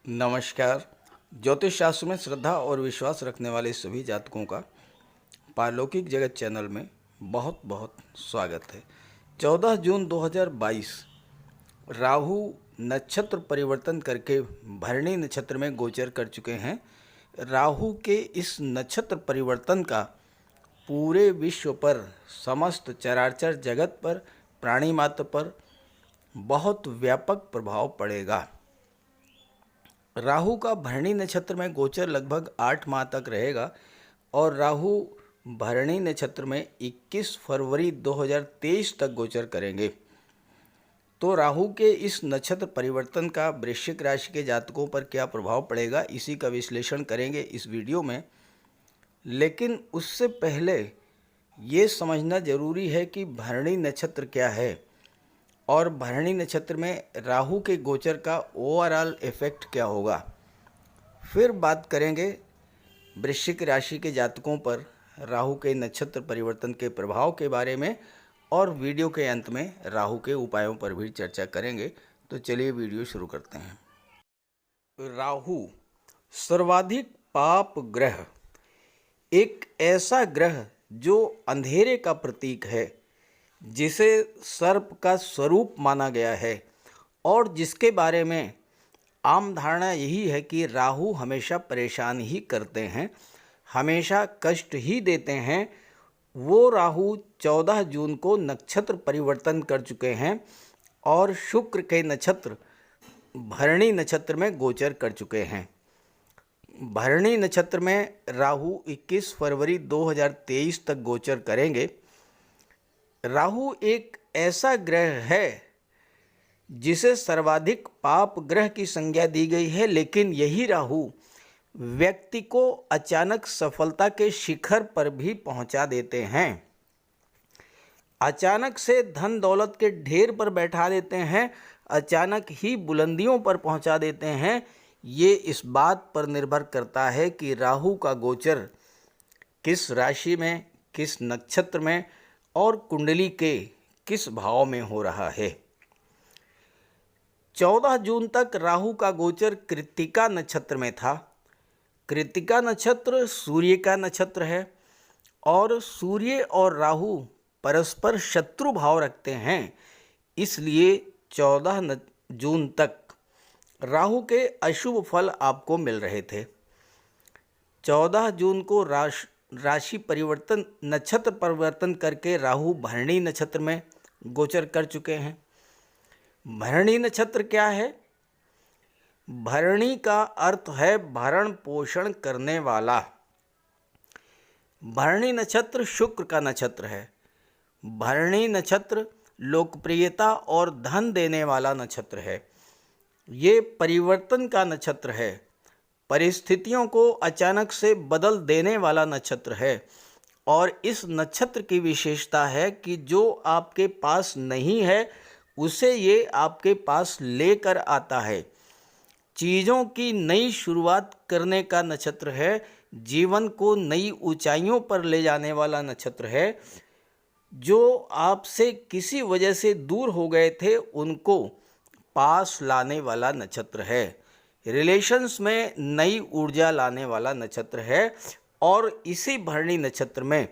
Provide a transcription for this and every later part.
नमस्कार। ज्योतिष शास्त्र में श्रद्धा और विश्वास रखने वाले सभी जातकों का पारलौकिक जगत चैनल में बहुत बहुत स्वागत है। 14 जून 2022 राहु नक्षत्र परिवर्तन करके भरणी नक्षत्र में गोचर कर चुके हैं। राहु के इस नक्षत्र परिवर्तन का पूरे विश्व पर, समस्त चराचर जगत पर, प्राणी मात्र पर बहुत व्यापक प्रभाव पड़ेगा। राहु का भरणी नक्षत्र में गोचर लगभग 8 माह तक रहेगा और राहु भरणी नक्षत्र में 21 फरवरी 2023 तक गोचर करेंगे। तो राहु के इस नक्षत्र परिवर्तन का वृश्चिक राशि के जातकों पर क्या प्रभाव पड़ेगा, इसी का विश्लेषण करेंगे इस वीडियो में। लेकिन उससे पहले ये समझना जरूरी है कि भरणी नक्षत्र क्या है और भरणी नक्षत्र में राहु के गोचर का ओवरऑल इफेक्ट क्या होगा। फिर बात करेंगे वृश्चिक राशि के जातकों पर राहु के नक्षत्र परिवर्तन के प्रभाव के बारे में और वीडियो के अंत में राहु के उपायों पर भी चर्चा करेंगे। तो चलिए वीडियो शुरू करते हैं। राहु सर्वाधिक पाप ग्रह, एक ऐसा ग्रह जो अंधेरे का प्रतीक है, जिसे सर्प का स्वरूप माना गया है और जिसके बारे में आम धारणा यही है कि राहु हमेशा परेशान ही करते हैं, हमेशा कष्ट ही देते हैं। वो राहु 14 जून को नक्षत्र परिवर्तन कर चुके हैं और शुक्र के नक्षत्र भरणी नक्षत्र में गोचर कर चुके हैं। भरणी नक्षत्र में राहु 21 फरवरी 2023 तक गोचर करेंगे। राहु एक ऐसा ग्रह है जिसे सर्वाधिक पाप ग्रह की संज्ञा दी गई है, लेकिन यही राहु व्यक्ति को अचानक सफलता के शिखर पर भी पहुंचा देते हैं। अचानक से धन दौलत के ढेर पर बैठा देते हैं, अचानक ही बुलंदियों पर पहुंचा देते हैं। ये इस बात पर निर्भर करता है कि राहु का गोचर किस राशि में, किस नक्षत्र में और कुंडली के किस भाव में हो रहा है। 14 जून तक राहु का गोचर कृत्तिका नक्षत्र में था। कृत्तिका नक्षत्र सूर्य का नक्षत्र है और सूर्य और राहु परस्पर शत्रु भाव रखते हैं। इसलिए 14 जून तक राहु के अशुभ फल आपको मिल रहे थे। 14 जून को राशि परिवर्तन, नक्षत्र परिवर्तन करके राहु भरणी नक्षत्र में गोचर कर चुके हैं। भरणी नक्षत्र क्या है? भरणी का अर्थ है भरण पोषण करने वाला। भरणी नक्षत्र शुक्र का नक्षत्र है। भरणी नक्षत्र लोकप्रियता और धन देने वाला नक्षत्र है। ये परिवर्तन का नक्षत्र है, परिस्थितियों को अचानक से बदल देने वाला नक्षत्र है। और इस नक्षत्र की विशेषता है कि जो आपके पास नहीं है उसे ये आपके पास लेकर आता है। चीज़ों की नई शुरुआत करने का नक्षत्र है, जीवन को नई ऊंचाइयों पर ले जाने वाला नक्षत्र है। जो आपसे किसी वजह से दूर हो गए थे उनको पास लाने वाला नक्षत्र है। रिलेशंस में नई ऊर्जा लाने वाला नक्षत्र है। और इसी भरणी नक्षत्र में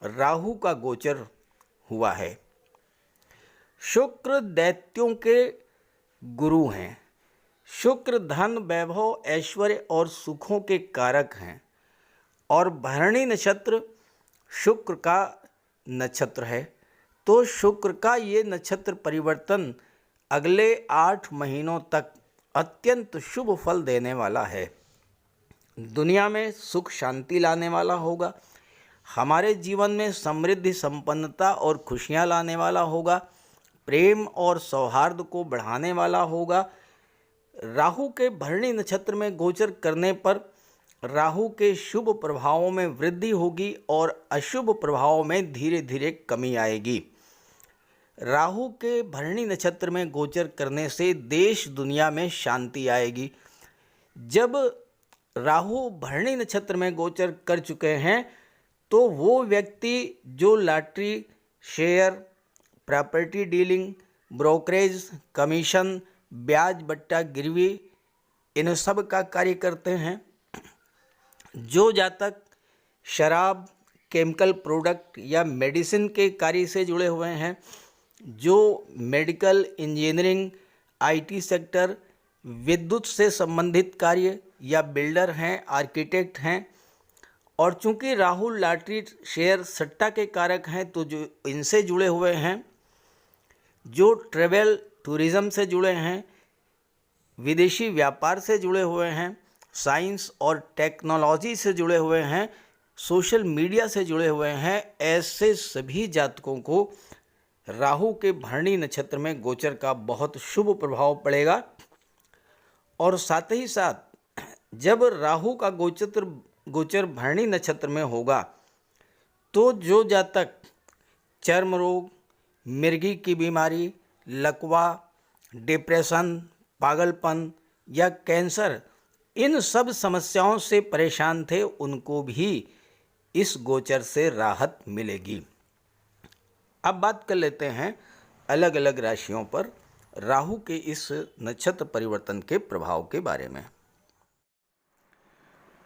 राहु का गोचर हुआ है। शुक्र दैत्यों के गुरु हैं। शुक्र धन, वैभव, ऐश्वर्य और सुखों के कारक हैं और भरणी नक्षत्र शुक्र का नक्षत्र है। तो शुक्र का ये नक्षत्र परिवर्तन अगले 8 महीनों तक अत्यंत शुभ फल देने वाला है। दुनिया में सुख शांति लाने वाला होगा, हमारे जीवन में समृद्धि, संपन्नता और खुशियां लाने वाला होगा, प्रेम और सौहार्द को बढ़ाने वाला होगा। राहु के भरणी नक्षत्र में गोचर करने पर राहु के शुभ प्रभावों में वृद्धि होगी और अशुभ प्रभावों में धीरे धीरे कमी आएगी। राहु के भरणी नक्षत्र में गोचर करने से देश दुनिया में शांति आएगी। जब राहु भरणी नक्षत्र में गोचर कर चुके हैं तो वो व्यक्ति जो lottery, share, property dealing, brokerage, commission, ब्याज बट्टा गिरवी इन सब का कार्य करते हैं। जो जातक शराब, केमिकल प्रोडक्ट या मेडिसिन के कार्य से जुड़े हुए हैं, जो मेडिकल, इंजीनियरिंग, आईटी सेक्टर, विद्युत से संबंधित कार्य या बिल्डर हैं, आर्किटेक्ट हैं, और चूंकि राहु लॉटरी, शेयर, सट्टा के कारक हैं, तो जो इनसे जुड़े हुए हैं, जो ट्रेवल, टूरिज़्म से जुड़े हैं, विदेशी व्यापार से जुड़े हुए हैं, साइंस और टेक्नोलॉजी से जुड़े हुए हैं, सोशल मीडिया से जुड़े हुए हैं, ऐसे सभी जातकों को राहु के भरणी नक्षत्र में गोचर का बहुत शुभ प्रभाव पड़ेगा। और साथ ही साथ जब राहु का गोचर भरणी नक्षत्र में होगा तो जो जातक चर्म रोग, मिर्गी की बीमारी, लकवा, डिप्रेशन, पागलपन या कैंसर, इन सब समस्याओं से परेशान थे, उनको भी इस गोचर से राहत मिलेगी। अब बात कर लेते हैं अलग अलग राशियों पर राहु के इस नक्षत्र परिवर्तन के प्रभाव के बारे में।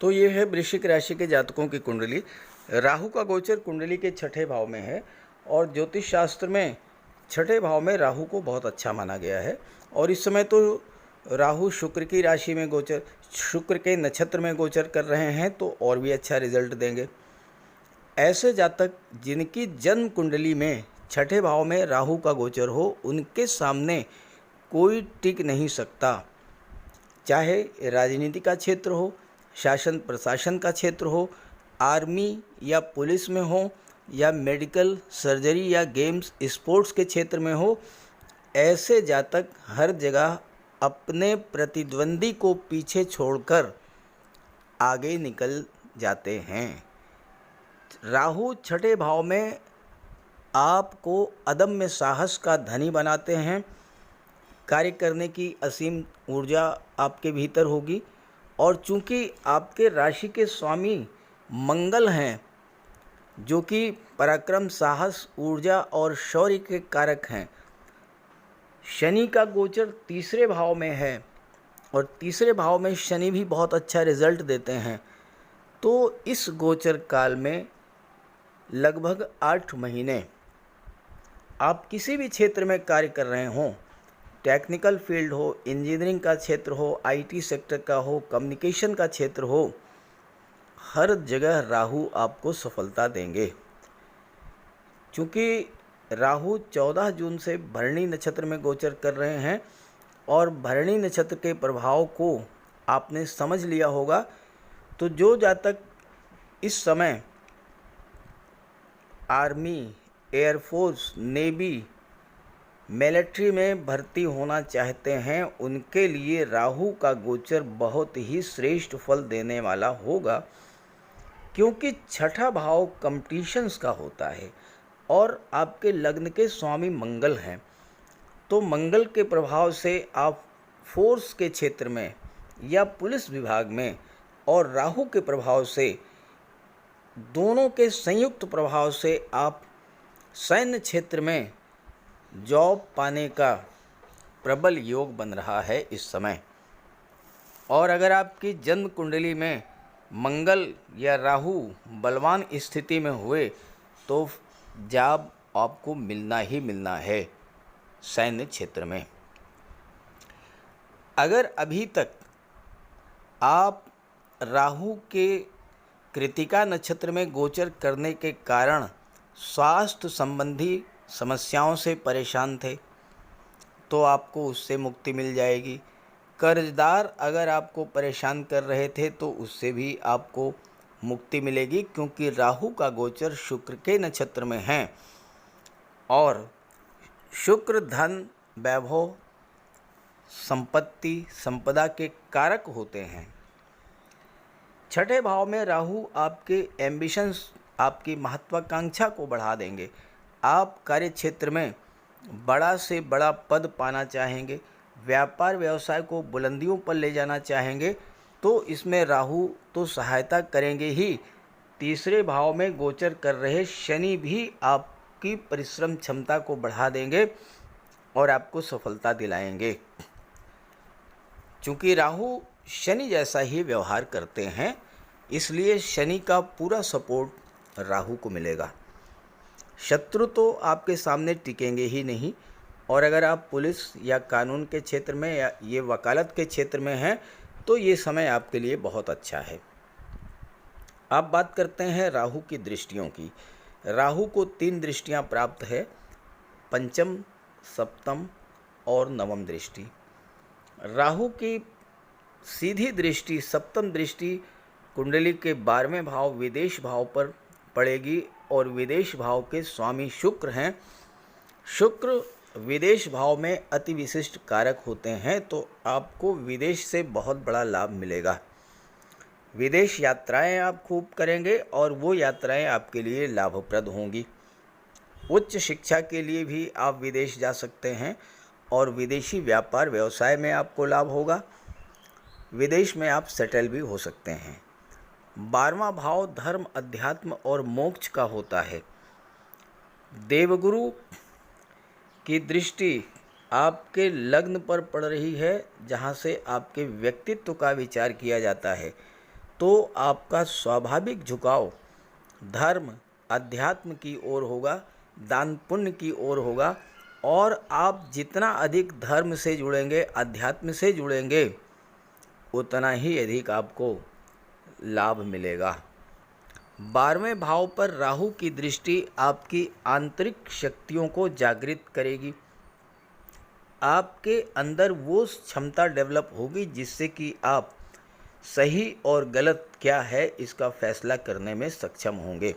तो ये है वृश्चिक राशि के जातकों की कुंडली। राहु का गोचर कुंडली के छठे भाव में है और ज्योतिष शास्त्र में छठे भाव में राहु को बहुत अच्छा माना गया है। और इस समय तो राहु शुक्र की राशि में गोचर, शुक्र के नक्षत्र में गोचर कर रहे हैं, तो और भी अच्छा रिजल्ट देंगे। ऐसे जातक जिनकी जन्म कुंडली में छठे भाव में राहु का गोचर हो, उनके सामने कोई टिक नहीं सकता। चाहे राजनीति का क्षेत्र हो, शासन प्रशासन का क्षेत्र हो, आर्मी या पुलिस में हो, या मेडिकल, सर्जरी या गेम्स, स्पोर्ट्स के क्षेत्र में हो, ऐसे जातक हर जगह अपने प्रतिद्वंदी को पीछे छोड़कर आगे निकल जाते हैं। राहु छठे भाव में आपको अदम्य साहस का धनी बनाते हैं। कार्य करने की असीम ऊर्जा आपके भीतर होगी। और चूंकि आपके राशि के स्वामी मंगल हैं, जो कि पराक्रम, साहस, ऊर्जा और शौर्य के कारक हैं, शनि का गोचर तीसरे भाव में है और तीसरे भाव में शनि भी बहुत अच्छा रिजल्ट देते हैं। तो इस गोचर काल में लगभग 8 महीने आप किसी भी क्षेत्र में कार्य कर रहे हों, टेक्निकल फील्ड हो, इंजीनियरिंग का क्षेत्र हो, आईटी सेक्टर का हो, कम्युनिकेशन का क्षेत्र हो, हर जगह राहु आपको सफलता देंगे। क्योंकि राहु 14 जून से भरणी नक्षत्र में गोचर कर रहे हैं और भरणी नक्षत्र के प्रभाव को आपने समझ लिया होगा। तो जो जातक इस समय आर्मी, एयरफोर्स, नेवी, मिलिट्री में भर्ती होना चाहते हैं, उनके लिए राहु का गोचर बहुत ही श्रेष्ठ फल देने वाला होगा। क्योंकि छठा भाव कंपटीशंस का होता है और आपके लग्न के स्वामी मंगल हैं, तो मंगल के प्रभाव से आप फोर्स के क्षेत्र में या पुलिस विभाग में, और राहु के प्रभाव से, दोनों के संयुक्त प्रभाव से आप सैन्य क्षेत्र में जॉब पाने का प्रबल योग बन रहा है इस समय। और अगर आपकी जन्म कुंडली में मंगल या राहु बलवान स्थिति में हुए तो जॉब आपको मिलना ही मिलना है सैन्य क्षेत्र में। अगर अभी तक आप राहु के कृतिका नक्षत्र में गोचर करने के कारण स्वास्थ्य संबंधी समस्याओं से परेशान थे, तो आपको उससे मुक्ति मिल जाएगी। कर्जदार अगर आपको परेशान कर रहे थे तो उससे भी आपको मुक्ति मिलेगी, क्योंकि राहु का गोचर शुक्र के नक्षत्र में है और शुक्र धन, वैभव, संपत्ति, संपदा के कारक होते हैं। छठे भाव में राहु आपके एम्बिशंस, आपकी महत्वाकांक्षा को बढ़ा देंगे। आप कार्य क्षेत्र में बड़ा से बड़ा पद पाना चाहेंगे, व्यापार व्यवसाय को बुलंदियों पर ले जाना चाहेंगे, तो इसमें राहु तो सहायता करेंगे ही। तीसरे भाव में गोचर कर रहे शनि भी आपकी परिश्रम क्षमता को बढ़ा देंगे और आपको सफलता दिलाएंगे। चूँकि राहु शनि जैसा ही व्यवहार करते हैं, इसलिए शनि का पूरा सपोर्ट राहु को मिलेगा। शत्रु तो आपके सामने टिकेंगे ही नहीं, और अगर आप पुलिस या कानून के क्षेत्र में या ये वकालत के क्षेत्र में हैं तो ये समय आपके लिए बहुत अच्छा है। अब बात करते हैं राहु की दृष्टियों की। राहु को 3 दृष्टियां प्राप्त है, पंचम, सप्तम और नवम दृष्टि। राहु की सीधी दृष्टि, सप्तम दृष्टि कुंडली के 12वें भाव विदेश भाव पर पड़ेगी, और विदेश भाव के स्वामी शुक्र हैं। शुक्र विदेश भाव में अति विशिष्ट कारक होते हैं, तो आपको विदेश से बहुत बड़ा लाभ मिलेगा। विदेश यात्राएं आप खूब करेंगे और वो यात्राएं आपके लिए लाभप्रद होंगी। उच्च शिक्षा के लिए भी आप विदेश जा सकते हैं और विदेशी व्यापार व्यवसाय में आपको लाभ होगा। विदेश में आप सेटल भी हो सकते हैं। 12वां भाव धर्म, अध्यात्म और मोक्ष का होता है। देवगुरु की दृष्टि आपके लग्न पर पड़ रही है, जहाँ से आपके व्यक्तित्व का विचार किया जाता है, तो आपका स्वाभाविक झुकाव धर्म, अध्यात्म की ओर होगा, दान पुण्य की ओर होगा, और आप जितना अधिक धर्म से जुड़ेंगे, अध्यात्म से जुड़ेंगे, उतना ही अधिक आपको लाभ मिलेगा। 12वें भाव पर राहु की दृष्टि आपकी आंतरिक शक्तियों को जागृत करेगी। आपके अंदर वो क्षमता डेवलप होगी जिससे कि आप सही और गलत क्या है इसका फैसला करने में सक्षम होंगे।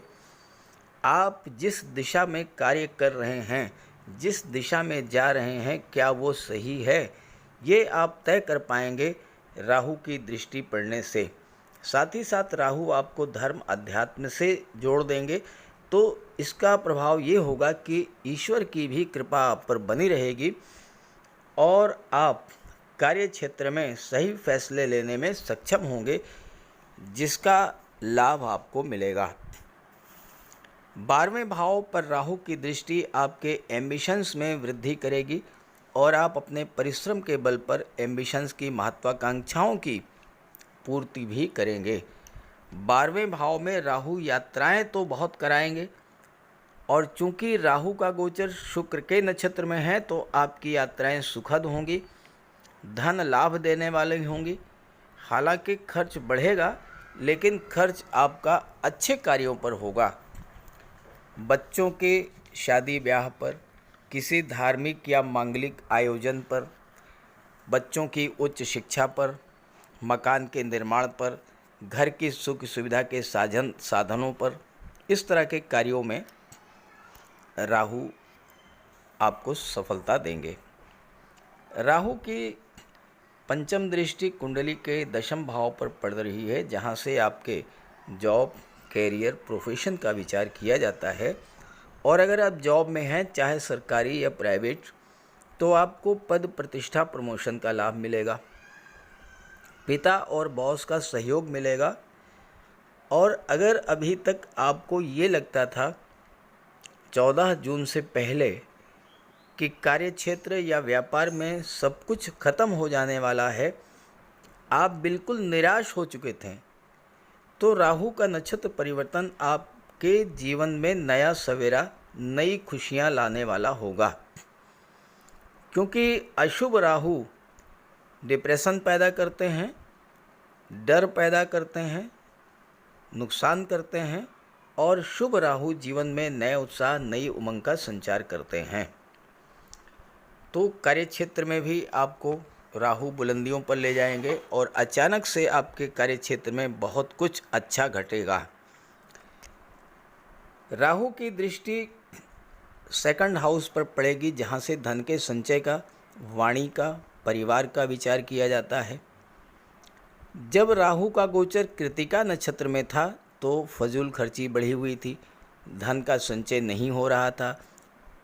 आप जिस दिशा में कार्य कर रहे हैं, जिस दिशा में जा रहे हैं, क्या वो सही है, ये आप तय कर पाएंगे राहु की दृष्टि पड़ने से। साथ ही साथ राहु आपको धर्म, अध्यात्म से जोड़ देंगे, तो इसका प्रभाव ये होगा कि ईश्वर की भी कृपा आप पर बनी रहेगी और आप कार्य क्षेत्र में सही फैसले लेने में सक्षम होंगे, जिसका लाभ आपको मिलेगा। 12वें भाव पर राहु की दृष्टि आपके एम्बिशंस में वृद्धि करेगी और आप अपने परिश्रम के बल पर एम्बिशंस की, महत्वाकांक्षाओं की पूर्ति भी करेंगे। 12वें भाव में राहु यात्राएं तो बहुत कराएंगे, और चूंकि राहु का गोचर शुक्र के नक्षत्र में है तो आपकी यात्राएं सुखद होंगी, धन लाभ देने वाली होंगी। हालांकि खर्च बढ़ेगा, लेकिन खर्च आपका अच्छे कार्यों पर होगा। बच्चों के शादी ब्याह पर, किसी धार्मिक या मांगलिक आयोजन पर, बच्चों की उच्च शिक्षा पर, मकान के निर्माण पर, घर की सुख सुविधा के साधनों पर, इस तरह के कार्यों में राहु आपको सफलता देंगे। राहु की पंचम दृष्टि कुंडली के 10वें भाव पर पड़ रही है, जहाँ से आपके जॉब, कैरियर, प्रोफेशन का विचार किया जाता है। और अगर आप जॉब में हैं, चाहे सरकारी या प्राइवेट, तो आपको पद, प्रतिष्ठा, प्रमोशन का लाभ मिलेगा। पिता और बॉस का सहयोग मिलेगा। और अगर अभी तक आपको ये लगता था 14 जून से पहले कि कार्यक्षेत्र या व्यापार में सब कुछ खत्म हो जाने वाला है, आप बिल्कुल निराश हो चुके थे, तो राहु का नक्षत्र परिवर्तन आपके जीवन में नया सवेरा, नई खुशियां लाने वाला होगा। क्योंकि अशुभ राहु डिप्रेशन पैदा करते हैं, डर पैदा करते हैं, नुकसान करते हैं, और शुभ राहु जीवन में नए उत्साह, नई उमंग का संचार करते हैं। तो कार्यक्षेत्र में भी आपको राहु बुलंदियों पर ले जाएंगे और अचानक से आपके कार्यक्षेत्र में बहुत कुछ अच्छा घटेगा। राहु की दृष्टि 2nd हाउस पर पड़ेगी, जहाँ से धन के संचय का, वाणी का, परिवार का विचार किया जाता है। जब राहु का गोचर कृतिका नक्षत्र में था तो फजूल खर्ची बढ़ी हुई थी, धन का संचय नहीं हो रहा था,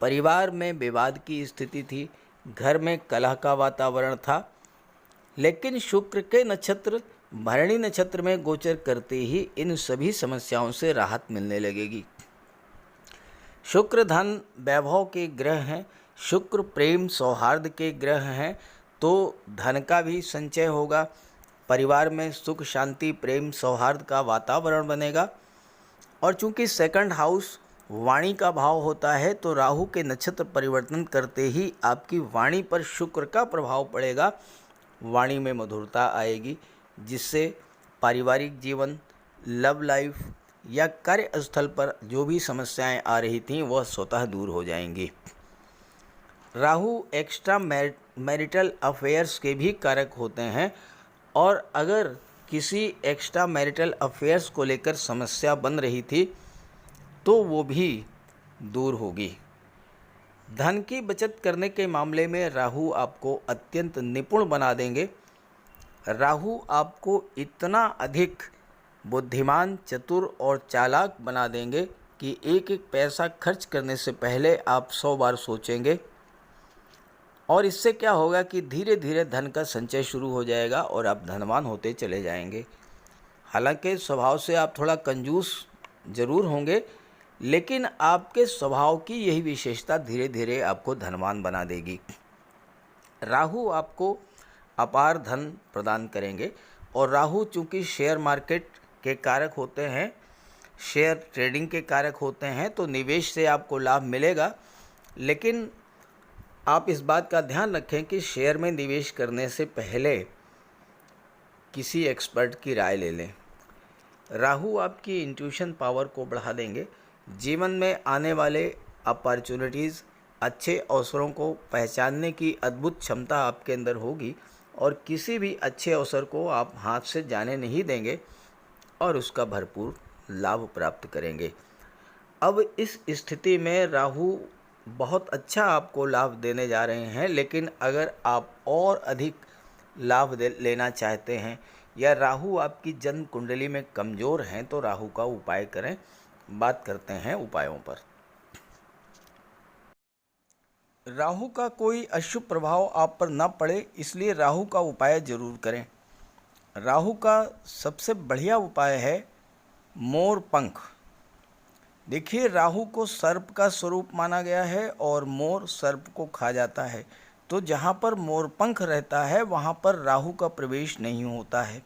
परिवार में विवाद की स्थिति थी, घर में कलह का वातावरण था। लेकिन शुक्र के नक्षत्र भरणी नक्षत्र में गोचर करते ही इन सभी समस्याओं से राहत मिलने लगेगी। शुक्र धन वैभव के ग्रह हैं, शुक्र प्रेम सौहार्द के ग्रह हैं, तो धन का भी संचय होगा, परिवार में सुख शांति प्रेम सौहार्द का वातावरण बनेगा। और चूंकि सेकंड हाउस वाणी का भाव होता है तो राहु के नक्षत्र परिवर्तन करते ही आपकी वाणी पर शुक्र का प्रभाव पड़ेगा, वाणी में मधुरता आएगी, जिससे पारिवारिक जीवन, लव लाइफ या कार्यस्थल पर जो भी समस्याएं आ रही थीं वह स्वतः दूर हो जाएंगी। राहु एक्स्ट्रा मैरिटल अफेयर्स के भी कारक होते हैं, और अगर किसी एक्स्ट्रा मैरिटल अफेयर्स को लेकर समस्या बन रही थी तो वो भी दूर होगी। धन की बचत करने के मामले में राहु आपको अत्यंत निपुण बना देंगे। राहु आपको इतना अधिक बुद्धिमान, चतुर और चालाक बना देंगे कि एक एक पैसा खर्च करने से पहले आप 100 बार सोचेंगे, और इससे क्या होगा कि धीरे धीरे धन का संचय शुरू हो जाएगा और आप धनवान होते चले जाएंगे। हालांकि स्वभाव से आप थोड़ा कंजूस ज़रूर होंगे, लेकिन आपके स्वभाव की यही विशेषता धीरे धीरे आपको धनवान बना देगी। राहु आपको अपार धन प्रदान करेंगे, और राहु चूँकि शेयर मार्केट के कारक होते हैं, शेयर ट्रेडिंग के कारक होते हैं, तो निवेश से आपको लाभ मिलेगा। लेकिन आप इस बात का ध्यान रखें कि शेयर में निवेश करने से पहले किसी एक्सपर्ट की राय ले लें। राहु आपकी इंट्यूशन पावर को बढ़ा देंगे। जीवन में आने वाले अपॉर्चुनिटीज़, अच्छे अवसरों को पहचानने की अद्भुत क्षमता आपके अंदर होगी, और किसी भी अच्छे अवसर को आप हाथ से जाने नहीं देंगे और उसका भरपूर लाभ प्राप्त करेंगे। अब इस स्थिति में राहु बहुत अच्छा आपको लाभ देने जा रहे हैं, लेकिन अगर आप और अधिक लाभ लेना चाहते हैं या राहु आपकी जन्म कुंडली में कमज़ोर हैं तो राहु का उपाय करें। बात करते हैं उपायों पर। राहु का कोई अशुभ प्रभाव आप पर न पड़े, इसलिए राहु का उपाय ज़रूर करें। राहु का सबसे बढ़िया उपाय है मोर पंख। देखिए, राहु को सर्प का स्वरूप माना गया है और मोर सर्प को खा जाता है, तो जहाँ पर मोर पंख रहता है वहाँ पर राहु का प्रवेश नहीं होता है।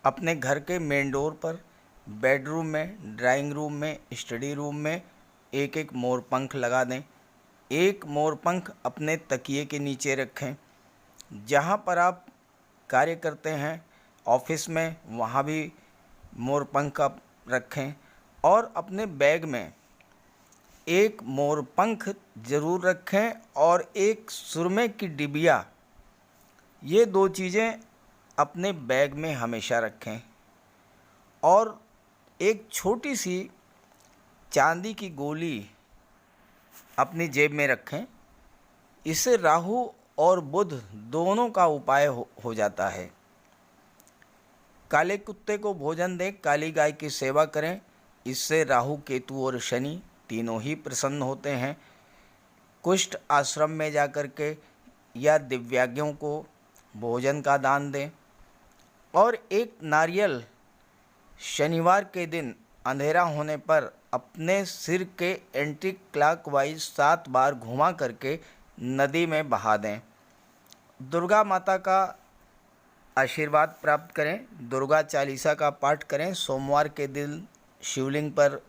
अपने घर के मेन डोर पर, बेडरूम में, ड्राइंग रूम में, स्टडी रूम में एक एक मोर पंख लगा दें। एक मोर पंख अपने तकिए के नीचे रखें। जहाँ पर आप कार्य करते हैं ऑफिस में, वहाँ भी मोर पंख आप रखें, और अपने बैग में एक मोर पंख ज़रूर रखें और एक सुरमे की डिबिया। ये दो चीज़ें अपने बैग में हमेशा रखें, और एक छोटी सी चांदी की गोली अपनी जेब में रखें। इससे राहु और बुध दोनों का उपाय हो जाता है। काले कुत्ते को भोजन दें, काली गाय की सेवा करें, इससे राहु, केतु और शनि तीनों ही प्रसन्न होते हैं। कुष्ठ आश्रम में जाकर के या दिव्यांगों को भोजन का दान दें, और एक नारियल शनिवार के दिन अंधेरा होने पर अपने सिर के एंटी क्लॉकवाइज 7 बार घुमा करके नदी में बहा दें। दुर्गा माता का आशीर्वाद प्राप्त करें, दुर्गा चालीसा का पाठ करें, सोमवार के दिन शिवलिंग पर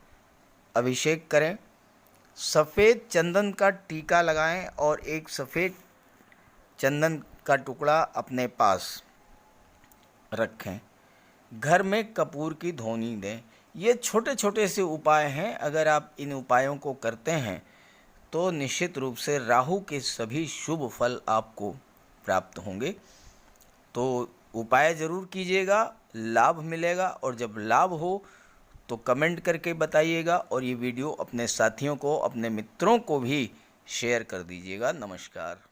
अभिषेक करें, सफ़ेद चंदन का टीका लगाएं और एक सफ़ेद चंदन का टुकड़ा अपने पास रखें। घर में कपूर की धूनी दें। ये छोटे छोटे से उपाय हैं। अगर आप इन उपायों को करते हैं तो निश्चित रूप से राहु के सभी शुभ फल आपको प्राप्त होंगे। तो उपाय ज़रूर कीजिएगा, लाभ मिलेगा, और जब लाभ हो तो कमेंट करके बताइएगा, और ये वीडियो अपने साथियों को, अपने मित्रों को भी शेयर कर दीजिएगा। नमस्कार।